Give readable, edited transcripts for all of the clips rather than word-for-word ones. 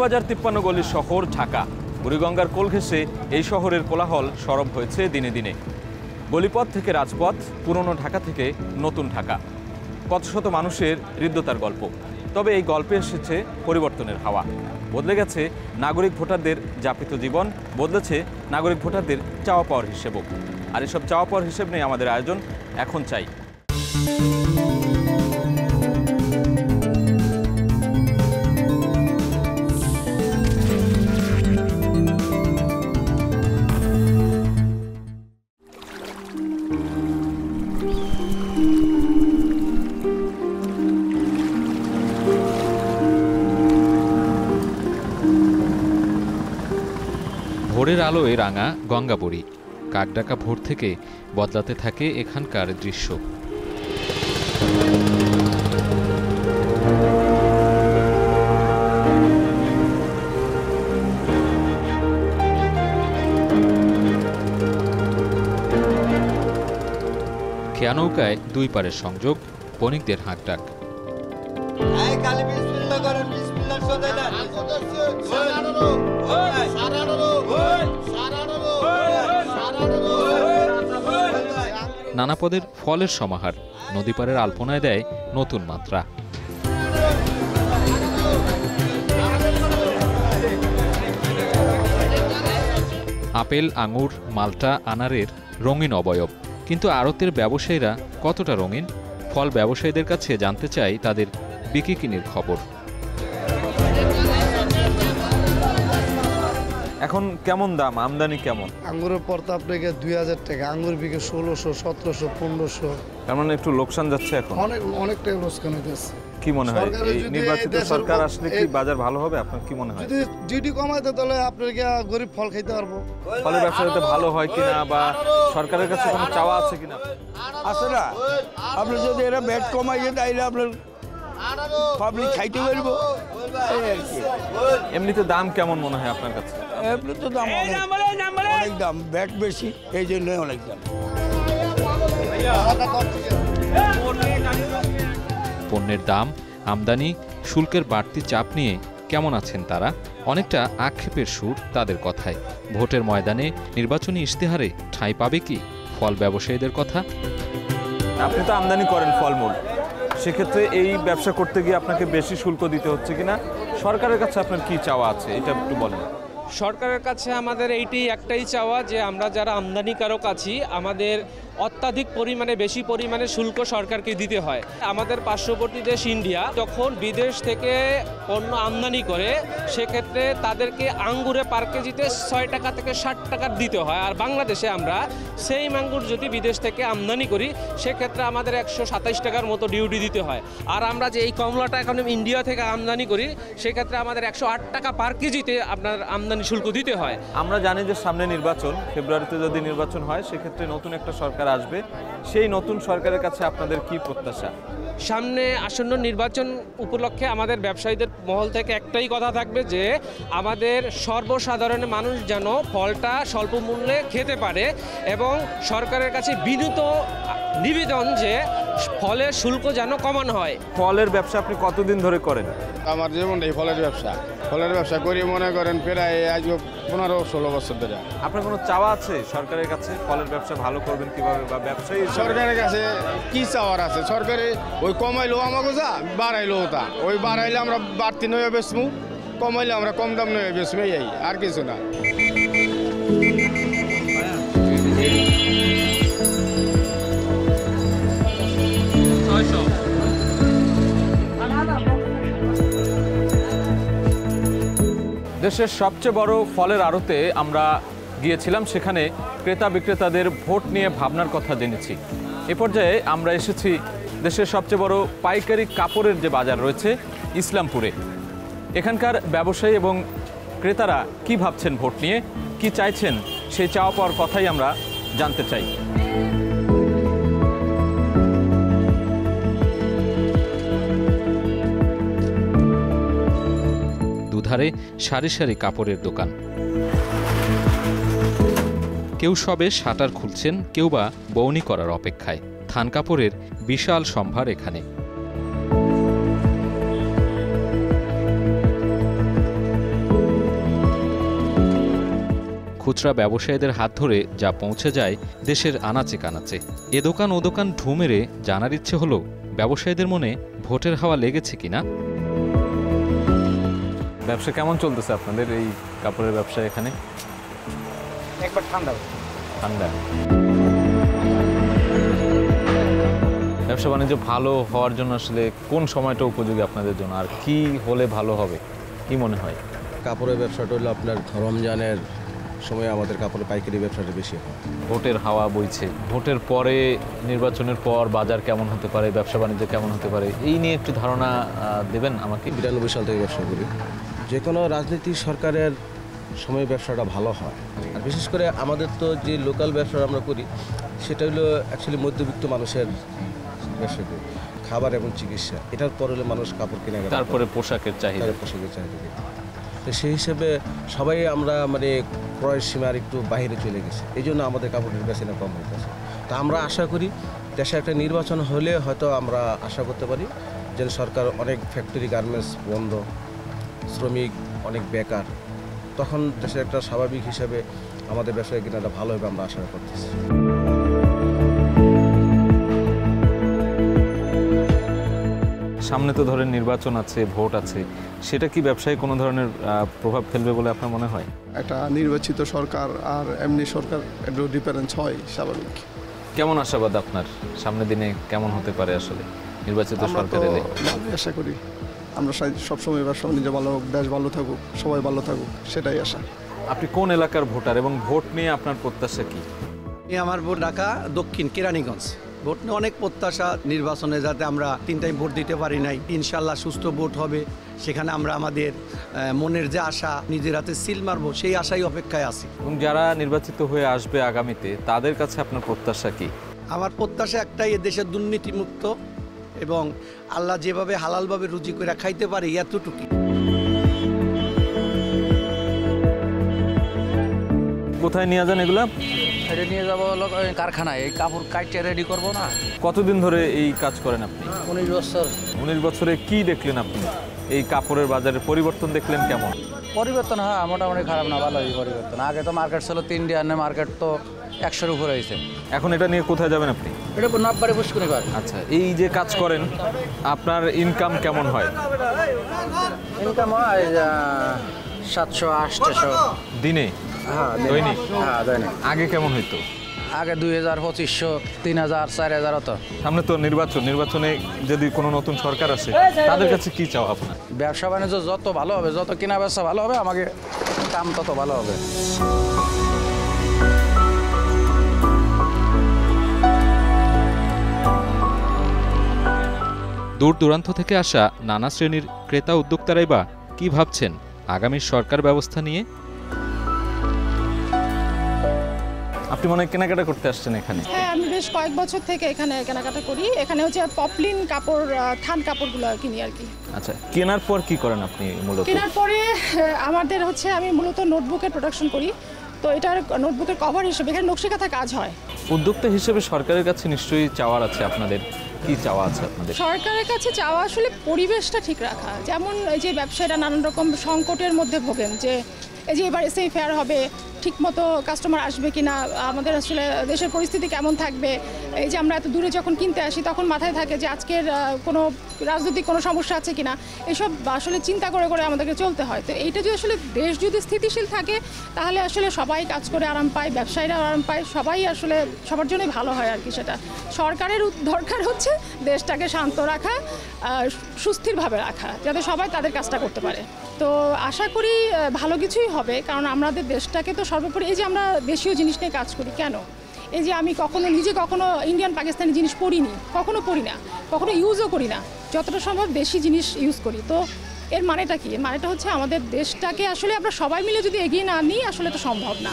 বাজার 53 গলির শহর ঢাকা। বুড়িগঙ্গার কোল ঘেঁষে এই শহরের কোলাহল সরব হয়েছে দিনে দিনে। গলিপথ থেকে রাজপথ, পুরনো ঢাকা থেকে নতুন ঢাকা, কত শত মানুষের হৃদ্যতার গল্প। তবে এই গল্পে এসেছে পরিবর্তনের হাওয়া। বদলে গেছে নাগরিক ভোটারদের যাপিত জীবন, বদলেছে নাগরিক ভোটারদের চাওয়া পাওয়ার হিসেবও। আর এসব চাওয়া পাওয়ার হিসেব নেই আমাদের আয়োজন এখন চাই। ভোরের আলোয় রাঙা গঙ্গাবড়ি, কাকডাকা ভোর থেকে বদলাতে থাকে এখানকার দৃশ্য। খেয়া নৌকায় দুই পারের সংযোগ, বণিকদের হাঁকডাক। নানা পদের ফলের সমাহার নদীপাড়ের আলপনায় দেয় নতুন মাত্রা। আপেল, আঙুর, মাল্টা, আনারের রঙিন অবয়ব। কিন্তু আড়তের ব্যবসায়ীরা কতটা রঙিন? ফল ব্যবসায়ীদের কাছে জানতে চাই তাদের বিকিকিনির খবর। এখন কেমন দাম, আমদানি কেমন? আঙ্গুরের পড়তা আপনাকে 2000 টাকা, আঙ্গুর বিকে 1600, 1700, 1500। তার মানে একটু লোকসান যাচ্ছে এখন, অনেকটাই লোকসান হইতেছে। কি মনে হয় এই নির্বাচিত সরকার আসলে কি বাজার ভালো হবে? আপনার কি মনে হয়? যদি জিডি কমাইতে তাহলে আপনাকে গরিব ফল খাইতে পারবো। ফলের ব্যবসাতে ভালো হয় কিনা বা সরকারের কাছে কোনো চাওয়া আছে কিনা? আছে না, আপনি যদি এরা ব্যাট কমাইয়ে তাইলে আপনার পাবলিক খাইতে পারবো। এমনিতে দাম কেমন মনে হয় আপনার কাছে? এমনি তো দাম অনেক দাম, ব্যাট বেশি, এই জন্যই অনেক দাম। পণ্যের দাম, আমদানি, শুল্কের বাড়তি চাপ নিয়ে কেমন আছেন তারা? অনেকটা আক্ষেপের সুর তাদের কথায়। ভোটের ময়দানে নির্বাচনী ইশতেহারে ঠাঁই পাবে কি ফল ব্যবসায়ীদের কথা? আপনি তো আমদানি করেন ফলমূল, সেক্ষেত্রে এই ব্যবসা করতে গিয়ে আপনাকে বেশি শুল্ক দিতে হচ্ছে কিনা? সরকারের কাছে আপনার কি চাওয়া আছে এটা একটু বলেন। সরকারের কাছে আমাদের একটাই চাওয়া যে আমরা যারা আমদানিকারক আছি, আমাদের অত্যাধিক পরিমাণে বেশি পরিমাণে শুল্ক সরকারকে দিতে হয়। আমাদের পার্শ্ববর্তী দেশ ইন্ডিয়া যখন বিদেশ থেকে পণ্য আমদানি করে, সেক্ষেত্রে তাদেরকে আঙ্গুরে পার কেজিতে 6 টাকা থেকে 60 টাকা দিতে হয়। আর বাংলাদেশে আমরা সেই আঙ্গুর যদি বিদেশ থেকে আমদানি করি, সেক্ষেত্রে আমাদের 127 টাকার মতো ডিউটি দিতে হয়। আর আমরা যে এই কমলাটা এখন ইন্ডিয়া থেকে আমদানি করি, সেক্ষেত্রে আমাদের 108 টাকা পার কেজিতে আপনার আমদানি শুল্ক দিতে হয়। আমরা জানি যে সামনে নির্বাচন, ফেব্রুয়ারিতে যদি নির্বাচন হয় সেক্ষেত্রে নতুন একটা সরকার আসবে। সেই নতুন সরকারের কাছে আপনাদের কি প্রত্যাশা? সামনে আসন্ন নির্বাচন উপলক্ষে আমাদের ব্যবসায়ীদের মহল থেকে একটাই কথা থাকবে যে আমাদের সর্বসাধারণ মানুষ যেন ফলটা স্বল্প মূল্যে খেতে পারে, এবং সরকারের কাছে বিনীত নিবেদন যে ফলের শুল্ক যেন কমানো হয়। ফলের ব্যবসা আপনি কতদিন ধরে করেন? আমার জীবন এই ফলের ব্যবসা করি মনে করেন প্রায় আজ 15-16 বছর ধরে। আপনার কোনো চাওয়া আছে সরকারের কাছে? ফলের ব্যবসা ভালো করবেন কিভাবে, বা ব্যবসায়ী সরকারের কাছে কি চাওয়ার আছে? সরকারে ওই কমাইলেও আমাকে যা, বাড়াইলেও তা। ওই বাড়াইলে আমরা বাড়তি নয় বেচমু, কমাইলে আমরা কম দাম নয় বেচমু, এই আর কিছু না। দেশের সবচেয়ে বড় ফলের আড়তে আমরা গিয়েছিলাম, সেখানে ক্রেতা বিক্রেতাদের ভোট নিয়ে ভাবনার কথা জেনেছি। এ পর্যায়ে আমরা এসেছি দেশের সবচেয়ে বড় পাইকারি কাপড়ের যে বাজার রয়েছে ইসলামপুরে। এখানকার ব্যবসায়ী এবং ক্রেতারা কি ভাবছেন ভোট নিয়ে, কি চাইছেন, সেই চাওয়া পাওয়ার কথাই আমরা জানতে চাই। দুধারে সারি সারি কাপড়ের দোকান, কেউ সবে শাটার খুলছেন, কেউ বা বউনি করার অপেক্ষায়। থান কাপড়ের বিশাল সম্ভার এখানে। খুচরা ব্যবসায়ীদের হাত ধরে যা পৌঁছে যায় দেশের আনাচে কানাচে। এ দোকান ও দোকান ঢু মেরে জানার ইচ্ছে হলো ব্যবসায়ীদের মনে ভোটের হাওয়া লেগেছে কিনা। ব্যবসা কেমন চলতেছে আপনাদের এই কাপড়ের ব্যবসা এখানে? একবার ঠান্ডা ঠান্ডা। ব্যবসা বাণিজ্য ভালো হওয়ার জন্য আসলে কোন সময়টা উপযোগী আপনাদের জন্য, আর কি হলে ভালো হবে কি মনে হয়? কাপড়ের ব্যবসাটা হলো আপনার রমজানের সময় আমাদের কাপড়ের পাইকারি ব্যবসাটা বেশি হয়। ভোটের হাওয়া বইছে, ভোটের পরে নির্বাচনের পর বাজার কেমন হতে পারে, ব্যবসা বাণিজ্য কেমন হতে পারে, এই নিয়ে একটু ধারণা দেবেন আমাকে। 92 সাল থেকে ব্যবসা করি। যে কোনো রাজনীতি সরকারের সময় ব্যবসাটা ভালো হয়। আর বিশেষ করে আমাদের তো যে লোকাল ব্যবসা আমরা করি সেটা হলো অ্যাকচুয়ালি মধ্যবিত্ত মানুষের ব্যবসা করি, খাবার এবং চিকিৎসা। এটার পর হলে মানুষ কাপড় কিনে, তারপরে পোশাকের চাহিদা। পোশাকের চাহিদা। তো সেই হিসেবে সবাই আমরা মানে ক্রয়ের সীমার একটু বাইরে চলে গেছে, এই জন্য আমাদের কাপড়ের বেচাকেনা কম হইতেছে। তো আমরা আশা করি দেশে একটা নির্বাচন হলে হয়তো আমরা আশা করতে পারি যে সরকার অনেক ফ্যাক্টরি গার্মেন্টস বন্ধ, শ্রমিক অনেক বেকার, তখন দেশের একটা স্বাভাবিক হিসাবে আমাদের ব্যবসায় কিনাটা ভালো হবে আমরা আশা করতেছি। সামনে তো ধরেন নির্বাচন আছে, ভোট আছে, সেটা কি ব্যবসায় কোনো ধরনের প্রভাব ফেলবে বলে আপনার মনে হয়? একটা নির্বাচিত সরকার আর এমনি সরকার একটু ডিফারেন্স হয় স্বাভাবিক। কেমন আশাবাদ আপনার সামনের দিনে কেমন হতে পারে আসলে নির্বাচিত সরকার এলে? ভালোই আশা করি, আমরা সবসময় ব্যবসা বাণিজ্য ভালো হোক, দেশ ভালো থাকুক, সবাই ভালো থাকুক, সেটাই আশা। আপনি কোন এলাকার ভোটার এবং ভোট নিয়ে আপনার প্রত্যাশা কি? আমার ভোট ঢাকা দক্ষিণ কেরানীগঞ্জ। ভোট নিয়ে অনেক প্রত্যাশা, নির্বাচনে যাতে আমরা 3 টাইম ভোট দিতে পারি নাই, ইনশাল্লাহ সুস্থ ভোট হবে, সেখানে আমরা আমাদের মনের যে আশা, নিজের হাতে সিল মারবো, সেই আশাই অপেক্ষায় আছি। এবং যারা নির্বাচিত হয়ে আসবে আগামীতে, তাদের কাছে আপনার প্রত্যাশা কি? আমার প্রত্যাশা একটাই, এ দেশের দুর্নীতিমুক্ত এবং আল্লাহ যেভাবে হালালভাবে রুজি করে খাইতে পারে এতটুকু। কোথায় নিয়ে যান এগুলা? এটা নিয়ে যাবো হলো কারখানায়, এই কাপড় কাইটে রেডি করবো না। কতদিন ধরে এই কাজ করেন আপনি? 19 বছর। 19 বছরে কি দেখলেন আপনি? এই কাপড়ের বাজারে পরিবর্তন দেখলেন কেমন? পরিবর্তন হ্যাঁ মোটামুটি খারাপ না, ভালোই পরিবর্তন। আগে তো মার্কেট ছিল 3 ডিয়ার, মার্কেট তো 100-এর উপরে হয়েছে। এখন এটা নিয়ে কোথায় যাবেন আপনি? এটা নব্বারে পুষ্করি পার। আচ্ছা, এই যে কাজ করেন, আপনার ইনকাম কেমন হয়? ইনকাম হয় 700-800 দিনে? হ্যাঁ দৈনিক? হ্যাঁ দৈনিক। আগে কেমন হইতো? আগে 2000, 2500, 3000, 4000 হতো। সামনে তো নির্বাচনে যদি কোনো নতুন সরকার আসে, তাদের কাছে কি চাও আপনার? ব্যবসা বাণিজ্য যত ভালো হবে, যত কেনা বেচা ভালো হবে, আমাকে কাম তত ভালো হবে। দূর দূরান্ত থেকে আসা নানা শ্রেণীর ক্রেতা উদ্যোক্তারাই বা কি ভাবছেন আগামী সরকার ব্যবস্থা নিয়ে? আপনি মনে হয় কেনাকাটা করতে আসছেন এখানে? হ্যাঁ, আমি বেশ কয়েক বছর থেকে এখানে কেনাকাটা করি। এখানে হচ্ছে পপলিন কাপড়, থান কাপড়গুলো কিনি আর কি। আচ্ছা, কেনার পর কি করেন আপনি মূলত? কেনার পরে আমাদের হচ্ছে, আমি মূলত নোটবুকের প্রোডাকশন করি, তো এটার নোটবুকের কভার হিসেবে এখানে নকশিকাঁথা কাজ হয়। উদ্যোক্তা হিসেবে সরকারের কাছে নিশ্চয়ই চাওয়ার আছে আপনাদের, কি চাওয়া আছে আপনাদের? সরকারের কাছে চাওয়া আসলে পরিবেশটা ঠিক রাখা। যেমন এই যে ব্যবসায়ীরা নানান রকম সংকটের মধ্যে ভোগেন, যে এই যে এবার এসএই ফেয়ার হবে, ঠিকমতো কাস্টমার আসবে কিনা, আমাদের আসলে দেশের পরিস্থিতি কেমন থাকবে, এই যে আমরা এত দূরে যখন কিনতে আসি তখন মাথায় থাকে যে আজকের কোনো রাজনৈতিক কোনো সমস্যা আছে কিনা, এসব আসলে চিন্তা করে করে আমাদেরকে চলতে হয়। তো এইটা যদি আসলে দেশ যদি স্থিতিশীল থাকে, তাহলে আসলে সবাই কাজ করে আরাম পায়, ব্যবসায়ীরা আরাম পায়, সবাই আসলে সবার জন্যই ভালো হয় আর কি। সেটা সরকারের দরকার হচ্ছে দেশটাকে শান্ত রাখা, সুস্থিরভাবে রাখা, যাতে সবাই তাদের কাজটা করতে পারে। তো আশা করি ভালো কিছুই হবে, কারণ আমাদের দেশটাকে তো সর্বোপরি, এই যে আমরা দেশীয় জিনিস নিয়ে কাজ করি কেন, এই যে আমি নিজে কখনো ইন্ডিয়ান পাকিস্তানি জিনিস পরিনি, কখনো পরি না, কখনো ইউজও করি না, যতটা সম্ভব দেশি জিনিস ইউজ করি। তো এর মানেটা কি? এর মানেটা হচ্ছে আমাদের দেশটাকে আসলে আমরা সবাই মিলে যদি এগিয়ে না নিই আসলে তো সম্ভব না।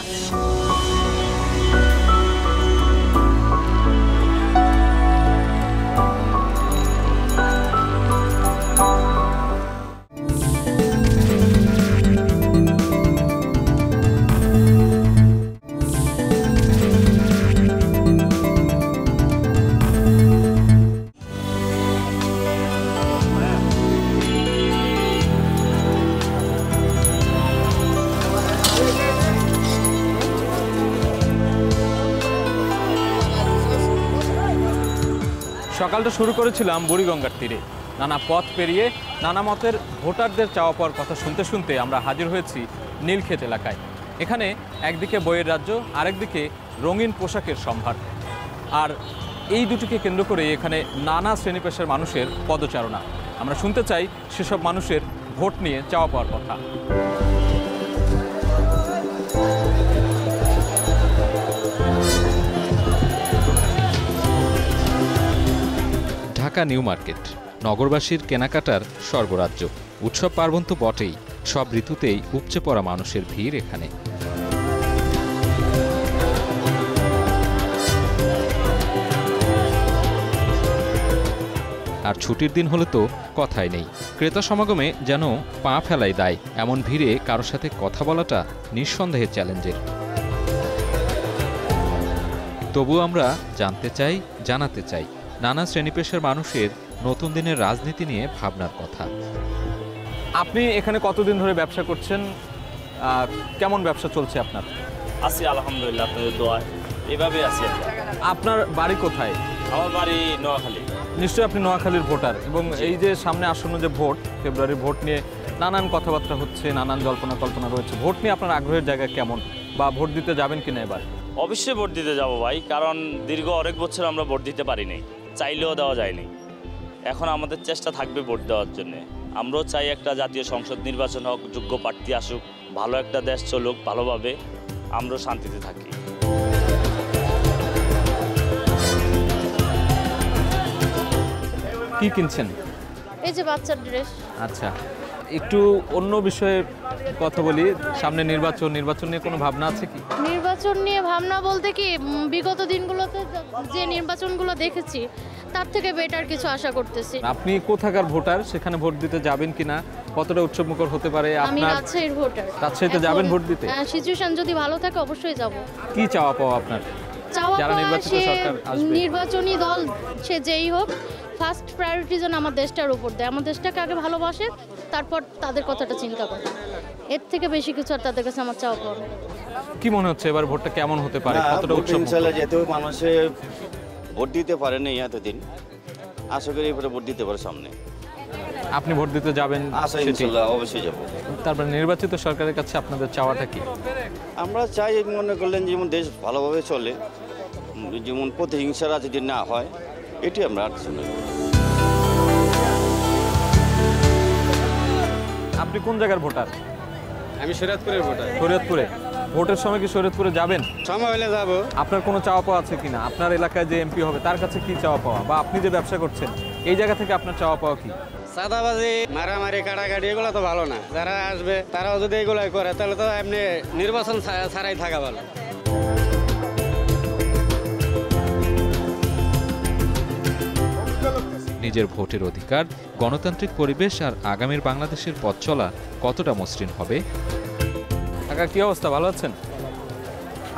সকালটা শুরু করেছিলাম বুড়িগঙ্গার তীরে। নানা পথ পেরিয়ে নানা মতের ভোটারদের চাওয়া পাওয়ার কথা শুনতে শুনতে আমরা হাজির হয়েছি নীলক্ষেত এলাকায়। এখানে একদিকে বইয়ের রাজ্য, আরেকদিকে রঙিন পোশাকের সম্ভার। আর এই দুটিকে কেন্দ্র করে এখানে নানা শ্রেণী পেশার মানুষের পদচারণা। আমরা শুনতে চাই সেসব মানুষের ভোট নিয়ে চাওয়া পাওয়ার কথা। ঢাকা নিউ মার্কেট নগরবাসীর কেনাকাটার স্বর্গরাজ্য। উৎসব পার্বণ তো বটেই, সব ঋতুতেই উপচে পড়া মানুষের ভিড় এখানে। আর ছুটির দিন হলে তো কথাই নেই। ক্রেতা সমাগমে যেন পা ফেলাই দায়। এমন ভিড়ে কারোর সাথে কথা বলাটা নিঃসন্দেহে চ্যালেঞ্জের। তবু আমরা জানতে চাই, জানাতে চাই নানা শ্রেণীপেশার মানুষের নতুন দিনের রাজনীতি নিয়ে ভাবনার কথা। আপনি এখানে কতদিন ধরে ব্যবসা করছেন? কেমন ব্যবসা চলছে আপনার? আছি আলহামদুলিল্লাহ, আপনাদের দোয়ায় এভাবে আছি। আপনার বাড়ি কোথায়? আমার বাড়ি নোয়াখালী। নিশ্চয়ই আপনি নোয়াখালীর ভোটার, এবং এই যে সামনে আসন্ন যে ভোট, ফেব্রুয়ারি ভোট নিয়ে নানান কথাবার্তা হচ্ছে, নানান জল্পনা কল্পনা রয়েছে। ভোট নিয়ে আপনার আগ্রহের জায়গা কেমন, বা ভোট দিতে যাবেন কিনা এবার? অবশ্যই ভোট দিতে যাব ভাই, কারণ দীর্ঘ অনেক বছর আমরা ভোট দিতে পারিনি, চাইলেও দেওয়া যায়নি। এখন আমাদের চেষ্টা থাকবে ভোট দেওয়ার জন্য। আমরাও চাই একটা জাতীয় সংসদ নির্বাচন হোক, যোগ্য প্রার্থী আসুক, ভালো একটা দেশ চলুক ভালোভাবে, আমরাও শান্তিতে থাকি। কি কিনছেন? এই যে বাচ্চার ড্রেস। আচ্ছা, একটু অন্য বিষয়ে কথা বলি। সামনে নির্বাচন, নির্বাচন নিয়ে কোনো ভাবনা আছে কি? নির্বাচন নিয়ে ভাবনা বলতে কি, বিগত দিনগুলোতে যে নির্বাচনগুলো দেখেছি তার থেকে বেটার কিছু আশা করতেছি। আপনি কোথাকার ভোটার? সেখানে ভোট দিতে যাবেন কিনা? কতটা উৎসবমুখর হতে পারে আমি আপনার? রাজশাহীর ভোটার। রাজশাহীতে যাবেন ভোট দিতে? সিচুয়েশন যদি ভালো থাকে অবশ্যই যাব। কি চাওয়া পাওয়া আপনার? চাওয়া যারা পাওয়া নির্বাচিত সে সরকার আসবে, নির্বাচনী দল সে যেই হোক, ফার্স্ট প্রায়োরিটি যেন আমার দেশটার উপর দেয়, আমার দেশটাকে আগে ভালোবাসে, তারপর তাদের কথাটা চিন্তা করে। এর থেকে বেশি কিছু আর তাদের কাছে আমার চাওয়া পাওয়া। কি মনে হচ্ছে এবার ভোটটা কেমন হতে পারে? কতটা উৎসব? ইনশাআল্লাহ যেহেতু মানুষে ভোট দিতে পারেনি এতদিন, আশা করি এবারে ভোট দিতে পারে সামনে। আপনি ভোট দিতে যাবেন? আশা ইনশাআল্লাহ অবশ্যই যাব। তারপর নির্বাচিত সরকারের কাছে আপনাদের চাওয়াটা কি? আমরা চাই মনে করলেন যেমন দেশ ভালোভাবে চলে, যেমন প্রতিহিংসা রাজনীতি না হয়, এটি আমরা আর্জনা করি। আপনি কোন জায়গার ভোটার? আমি শরীয়তপুরের ভোটার। শরীয়তপুরে ভোটের সময় কি শরীয়তপুরে যাবেন? সময় হলে যাব। আপনার কোনো চাওয়া পাওয়া আছে কিনা? আপনার এলাকায় যে এমপি হবে তার কাছে কি চাওয়া পাওয়া, বা আপনি যে ব্যবসা করছেন এই জায়গা থেকে আপনার চাওয়া পাওয়া কি? সাদাবাজি, মারামারি, কাটাকাটি এগুলো তো ভালো না। যারা আসবে তারাও যদি এগুলো করে তাহলে তো এমনি নির্বাচন ছাড়াই থাকা ভালো। নিজের ভোটের অধিকার, গণতান্ত্রিক পরিবেশ আর আগামীর বাংলাদেশের পথ চলা কতটা মসৃণ হবে? কাকা, কি অবস্থা? ভালো আছেন?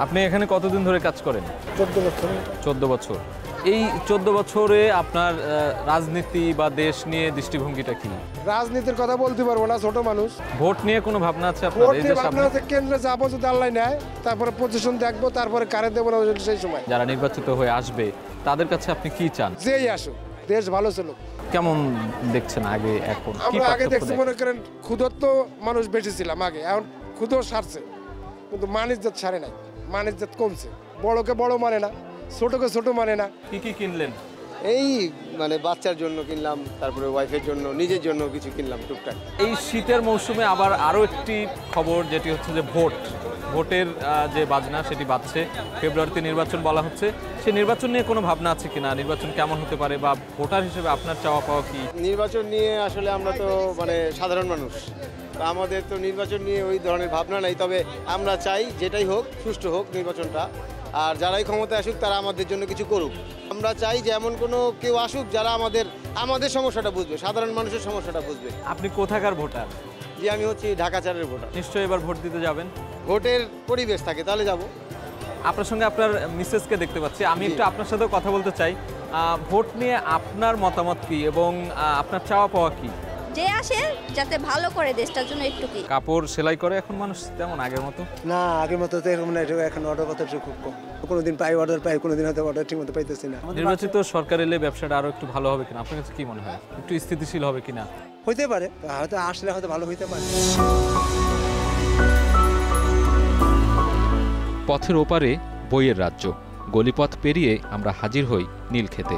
আপনি এখানে কতদিন ধরে কাজ করেন? 14 বছর। 14 বছর। এই 14 বছরে আপনার রাজনীতি বা দেশ নিয়ে দৃষ্টিভঙ্গিটা কি? রাজনীতির কথা বলতে পারবো না, ছোট মানুষ। ভোট নিয়ে কোনো ভাবনা আছে আপনার? ভোট নিয়ে ভাবনা আছে, কেন্দ্রে যাবো যদি আল্লাহ নেয়, তারপরে পজিশন দেখবো, তারপরে কারে দেবো না সেই সময়। যারা নির্বাচিত হয়ে আসবে তাদের কাছে আপনি কি চান? যেই আসুক, দেশ ভালো চলুক। কেমন দেখছেন আগে এখন? আমরা আগে দেখছি, মনে করেন ক্ষুধার্ত মানুষ বেশি ছিলাম আগে, এখন ক্ষুধা সারছে, কিন্তু মানিজ্জাত সারে নাই, মানিজ্জাত কমছে। বড়কে বড় মানে না, ছোটকে ছোট মানে না। কি কি কিনলেন? এই মানে বাচ্চার জন্য কিনলাম, তারপরে ওয়াইফের জন্য, নিজের জন্য কিছু কিনলাম টুকটাক। এই শীতের মৌসুমে আবার আরও একটি খবর, যেটি হচ্ছে যে ভোট। ভোটের যে বাজনা সেটি বাজছে, ফেব্রুয়ারিতে নির্বাচন বলা হচ্ছে, সেই নির্বাচন নিয়ে কোনো ভাবনা আছে কিনা? নির্বাচন কেমন হতে পারে বা ভোটার হিসেবে আপনার চাওয়া পাওয়া কি? নির্বাচন নিয়ে আসলে আমরা তো মানে সাধারণ মানুষ, তো আমাদের তো নির্বাচন নিয়ে ওই ধরনের ভাবনা নাই। তবে আমরা চাই যেটাই হোক সুষ্ঠু হোক নির্বাচনটা, আর যারাই ক্ষমতায় আসুক তারা আমাদের জন্য কিছু করুক। আমরা চাই যে এমন কোনো কেউ আসুক যারা আমাদের সমস্যাটা বুঝবে, সাধারণ মানুষের সমস্যাটা বুঝবে। আপনি কোথাকার ভোটার? যে আমি হচ্ছি ঢাকা 4-এর ভোটার। নিশ্চয়ই এবার ভোট দিতে যাবেন? ভোটের পরিবেশ থাকে তাহলে যাব। আপনার সঙ্গে আপনার মিসেসকে দেখতে পাচ্ছি, আমি একটু আপনার সাথেও কথা বলতে চাই। ভোট নিয়ে আপনার মতামত কি এবং আপনার চাওয়া পাওয়া কি? যে আসে যাতে ভালো করে দেশটার জন্য একটু কি। কাপড় সেলাই করে এখন মানুষ তেমন আগের মতো না, আগের মতো তো এরকম না, এখন অর্ডার কথা খুব কম। কোনোদিন পাই অর্ডার পাই, কোনোদিন হয়তো অর্ডার ঠিক মতো পাইতেছি না। নির্বাচিত সরকার এলে ব্যবসাটা আরো একটু ভালো হবে কিনা আপনার কাছে কি মনে হয়? একটু স্থিতিশীল হবে কিনা? হইতে পারে, হয়তো আসলে হয়তো ভালো হইতে পারে। পথের ওপারে বইয়ের রাজ্য, গলিপথ পেরিয়ে আমরা হাজির হই নীলক্ষেতে।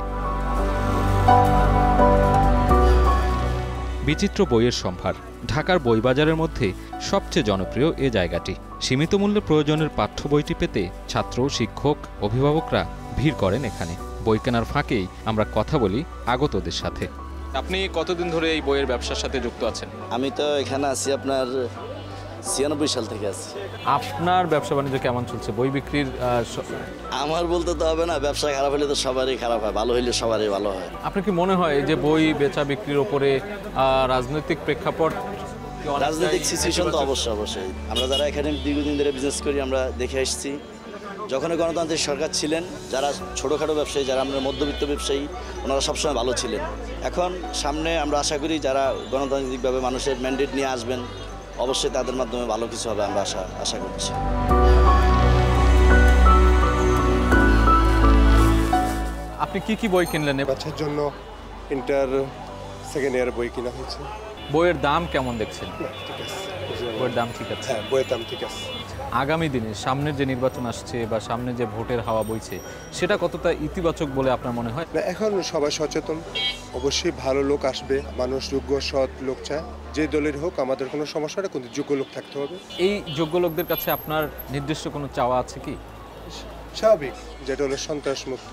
বিচিত্র বইয়ের সম্ভার, ঢাকার বইবাজারের মধ্যে সবচেয়ে জনপ্রিয় এ জায়গাটি। সীমিত মূল্যে প্রয়োজনের পাঠ্য বইটি পেতে ছাত্র, শিক্ষক, অভিভাবকরা ভিড় করেন এখানে। বই কেনার ফাঁকেই আমরা কথা বলি আগতদের সাথে। আপনি কতদিন ধরে এই বইয়ের ব্যবসার সাথে যুক্ত আছেন? আমি তো এখানে আছি আপনার 96 সাল থেকে আছি। আপনার ব্যবসা বাণিজ্য কেমন চলছে? বই বিক্রির আমার বলতে তো হবে না, ব্যবসা খারাপ হলে তো সবারই খারাপ হয়, ভালো হইলে সবারই ভালো হয়। আপনার কি মনে হয় যে বই বেচা বিক্রির ওপরে রাজনৈতিক প্রেক্ষাপট, রাজনৈতিক সিচুয়েশন তো অবশ্যই আমরা যারা এখানে দীর্ঘদিন ধরে বিজনেস করি আমরা দেখে আসছি, যখন গণতান্ত্রিক সরকার ছিলেন যারা ছোটোখাটো ব্যবসায়ী, যারা আমরা মধ্যবিত্ত ব্যবসায়ী, ওনারা সবসময় ভালো ছিলেন। এখন সামনে আমরা আশা করি যারা গণতান্ত্রিকভাবে মানুষের ম্যান্ডেট নিয়ে আসবেন, অবশ্যই তাদের মাধ্যমে ভালো কিছু হবে আমরা আশা করছি। আপনি কি বই কিনলেন? বাচ্চার জন্য ইন্টার সেকেন্ড ইয়ার বই কিনা হয়েছে। বইয়ের দাম কেমন দেখছেন? বইয়ের দাম ঠিক আছে? হ্যাঁ, বইয়ের দাম ঠিক আছে। আগামী দিনে সামনের যে নির্বাচন আসছে বা সামনে যে ভোটের হাওয়া বইছে, সেটা কতটা ইতিবাচক বলে আপনার মনে হয়? এখন সবাই সচেতন, অবশ্যই ভালো লোক আসবে, মানুষ যোগ্য সৎ লোক চায়। যে দলের হোক আমাদের কোনো সমস্যা না, কিন্তু যোগ্য লোক থাকতে হবে। এই যোগ্য লোকদের কাছে আপনার নির্দিষ্ট কোনো চাওয়া আছে কি? স্বাভাবিক, যেটা হলো সন্ত্রাসমুক্ত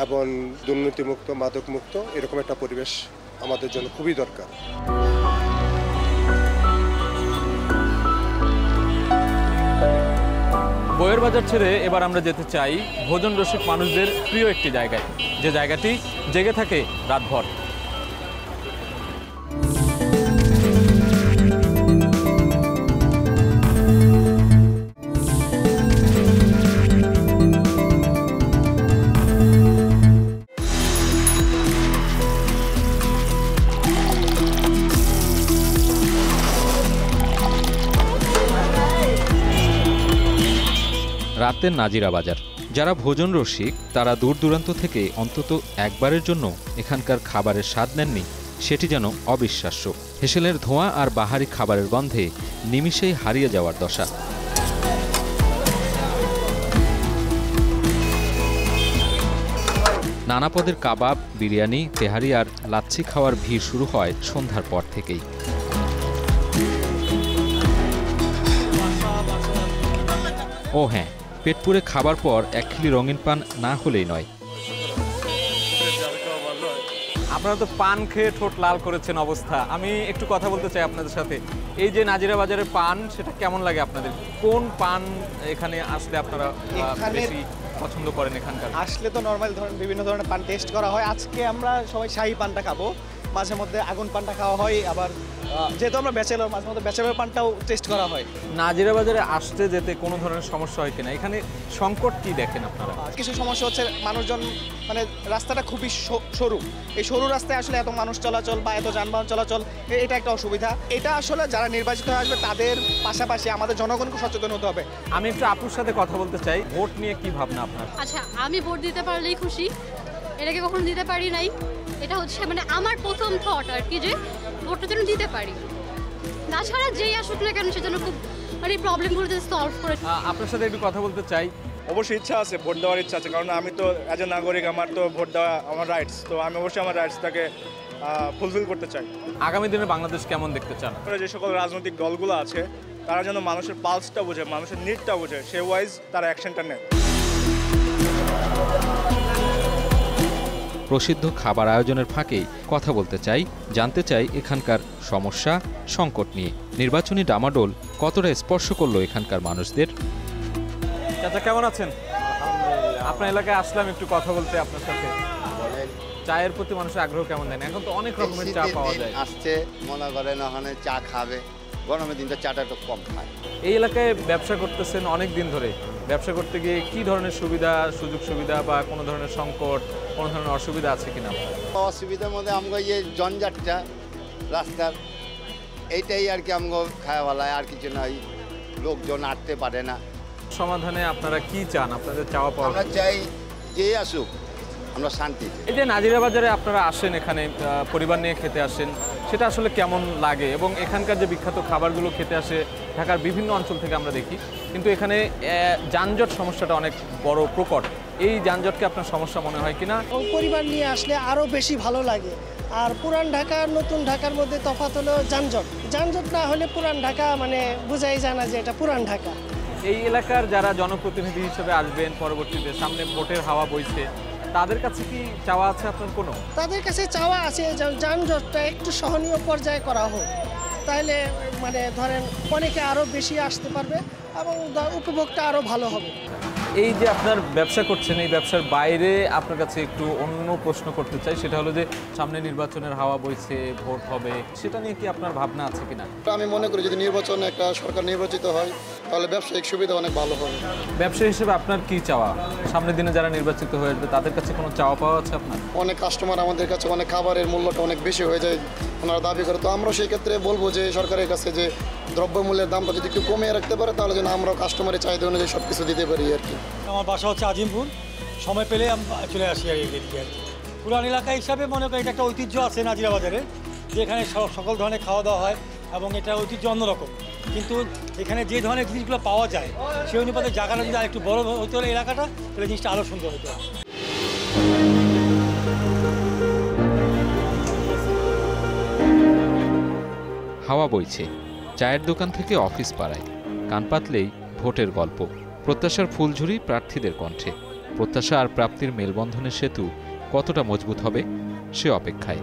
এবং দুর্নীতিমুক্ত, মাদকমুক্ত, এরকম একটা পরিবেশ আমাদের জন্য খুবই দরকার। বইয়ের বাজার ছেড়ে এবার আমরা যেতে চাই ভোজন রসিক মানুষদের প্রিয় একটি জায়গায়, যে জায়গাটি জেগে থাকে রাতভর। রাতের নাজিরা বাজার, যারা ভোজন রসিক তারা দূর দূরান্ত থেকে অন্তত একবারের জন্য এখানকার খাবারের স্বাদ নেননি, সেটি যেন অবিশ্বাস্য। হেসেলের ধোঁয়া আর বাহারি খাবারের গন্ধে নিমিষেই হারিয়ে যাওয়ার দশা। নানা পদের কাবাব, বিরিয়ানি, তেহারি আর লাচ্ছি খাওয়ার ভিড় শুরু হয় সন্ধ্যার পর থেকেই। ও হ্যাঁ, পেট পুরে খাবার পর এক খিলি রঙিন পান না হলেই নয়। আপনারা তো পান খেয়ে ঠোঁট লাল করেছেন অবস্থা। আমি একটু কথা বলতে চাই আপনাদের সাথে। এই যে নাজিরা বাজারের পান, সেটা কেমন লাগে আপনাদের? কোন পান এখানে আসলে আপনারা বেশি পছন্দ করেন? এখানকার আসলে তো নর্মাল বিভিন্ন ধরনের পান টেস্ট করা হয়। আজকে আমরা সবাই শাহী পানটা খাবো, মাঝে মধ্যে আগুন পানটা খাওয়া হয়, আবার যেহেতু আমরা ব্যাচেলর, মাঝে মধ্যে ব্যাচেলর পানটাও টেস্ট করা হয়। নাজিরা বাজারে আসতে যেতে কোনো ধরনের সমস্যা হয় কিনা? এখানে সংকট কি দেখেন আপনারা? কিছু সমস্যা হচ্ছে, মানুষজন মানে রাস্তাটা খুবই সরু, এই সরু রাস্তায় আসলে এত মানুষ চলাচল বা এত যানবাহন চলাচল, এটা একটা অসুবিধা। এটা আসলে যারা নির্বাচিত হয়ে আসবে তাদের পাশাপাশি আমাদের জনগণকে সচেতন হতে হবে। আমি একটু আপুর সাথে কথা বলতে চাই। ভোট নিয়ে কি ভাবনা আপনার? আচ্ছা, আমি ভোট দিতে পারলেই খুশি, এটাকে কখনো দিতে পারি নাই। এটা হচ্ছে মানে আমার প্রথম থট আর কি, যে ভোটটা যেন দিতে পারি। তাছাড়া যেই আসুক না কেন সেজন্য খুব মানে প্রবলেমগুলো সলভ করে। আপনার সাথে একটু কথা বলতে চাই। অবশ্যই ইচ্ছা আছে, ভোট দেওয়ার ইচ্ছা আছে, কারণ আমি তো অ্যাজ এ নাগরিক, আমার তো ভোট দেওয়া আমার রাইটস, তো আমি অবশ্যই আমার রাইটসটাকে ফুলফিল করতে চাই। আগামী দিনে বাংলাদেশ কেমন দেখতে চান? যে সকল রাজনৈতিক দলগুলো আছে তারা যেন মানুষের পালসটা বোঝে, মানুষের নিডটা বোঝে, সে ওয়াইজ তারা অ্যাকশনটা নেয়। প্রসিদ্ধ খাবার আয়োজনের ফাঁকেই কথা বলতে চাই, জানতে চাই এখানকার সমস্যা সংকট নিয়ে। নির্বাচনী ডামাডোল কতটা স্পর্শ করলো এখানকার মানুষদের? চাচা কেমন আছেন? আপনার এলাকায় আসলাম একটু কথা বলতে আপনার সাথে। চায়ের প্রতি মানুষের আগ্রহ কেমন দেন? এখন তো অনেক রকমের চা পাওয়া যায়। আসছে মনে করেন ওখানে চা খাবে, গরমের দিনটা চাটা একটু কম খায়। এই এলাকায় ব্যবসা করতেছেন অনেক দিন ধরে, ব্যবসা করতে গিয়ে কি ধরনের সুবিধা সুযোগ সুবিধা বা কোনো ধরনের সংকট, কোনো ধরনের অসুবিধা আছে কিনা? অসুবিধার মধ্যে আমরা এই জঞ্জাটটা রাস্তার এইটাই আর কি আমরা খাওয়ালায়, আর কিছু নয়। লোকজন আটতে পারে না। সমাধানে আপনারা কি চান? আপনাদের চাওয়া পাওয়া? আমরা চাই যে আসুক, আমরা শান্তি। এই যে নাজিরা বাজারে আপনারা আসেন, এখানে পরিবার নিয়ে খেতে আসেন, সেটা আসলে কেমন লাগে? এবং এখানকার যে বিখ্যাত খাবারগুলো খেতে আসে ঢাকার বিভিন্ন অঞ্চল থেকে আমরা দেখি, কিন্তু এখানে যানজট সমস্যাটা অনেক বড় প্রকট। এই যানজটকে আপনার সমস্যা মনে হয় কিনা? পরিবার নিয়ে আসলে আরও বেশি ভালো লাগে। আর পুরান ঢাকা নতুন ঢাকার মধ্যে তফাৎ হলো যানজট। যানজট না হলে পুরান ঢাকা মানে বোঝাই যায় না যে এটা পুরান ঢাকা। এই এলাকার যারা জনপ্রতিনিধি হিসেবে আসবেন পরবর্তীতে, সামনে ভোটের হাওয়া বইছে, তাদের কাছে কি চাওয়া আছে আপনার কোনো? তাদের কাছে চাওয়া আছে যানজটটা একটু সহনীয় পর্যায়ে করা হোক, তাহলে মানে ধরেন অনেকে আরও বেশি আসতে পারবে এবং উপভোগটা আরও ভালো হবে। এই যে আপনার ব্যবসা করছেন, এই ব্যবসার বাইরে আপনার কাছে একটু অন্য প্রশ্ন করতে চাই, সেটা হলো যে সামনে নির্বাচনের হাওয়া বইছে, ভোট হবে, সেটা নিয়ে কি আপনার ভাবনা আছে কিনা? আমি মনে করি যদি নির্বাচনে একটা সরকার নির্বাচিত হয় তাহলে ব্যবসায়িক সুবিধা অনেক ভালো হবে। ব্যবসায়ী হিসেবে আপনার কি চাওয়া? সামনের দিনে যারা নির্বাচিত হয়ে আসবে তাদের কাছে কোনো চাওয়া পাওয়া আছে আপনার? অনেক কাস্টমার আমাদের কাছে অনেক খাবারের মূল্যটা অনেক বেশি হয়ে যায়, ওনারা দাবি করে। তো আমরা সেই ক্ষেত্রে বলবো যে সরকারের কাছে যে দ্রব্যমূল্যের দামটা যদি একটু কমিয়ে রাখতে পারে তাহলে যেন আমরা কাস্টমারের চাহিদা অনুযায়ী সব কিছু দিতে পারি আর কি। আমার বাসা হচ্ছে আজিমপুর, সময় পেলে আমি চলে আসি আর এদিকে আর কি। পুরান এলাকা হিসাবে মনে করি এটা একটা ঐতিহ্য আছে নাজিরা বাজারে, যে এখানে সকল ধরনের খাওয়া দাওয়া হয় এবং এটা ঐতিহ্য অন্যরকম। কিন্তু এখানে যে ধরনের জিনিসগুলো পাওয়া যায় সেই অনুপাতে জায়গাটা যদি আরেকটু বড় হতে হলে এলাকাটা, তাহলে জিনিসটা আরও সুন্দর হতো। হাওয়া বইছে, চায়ের দোকান থেকে অফিস পাড়ায়, কান পাতলেই ভোটের গল্প। প্রত্যাশার ফুলঝুরি প্রার্থীদের কণ্ঠে। প্রত্যাশা আর প্রাপ্তির মেলবন্ধনের সেতু কতটা মজবুত হবে সে অপেক্ষায়।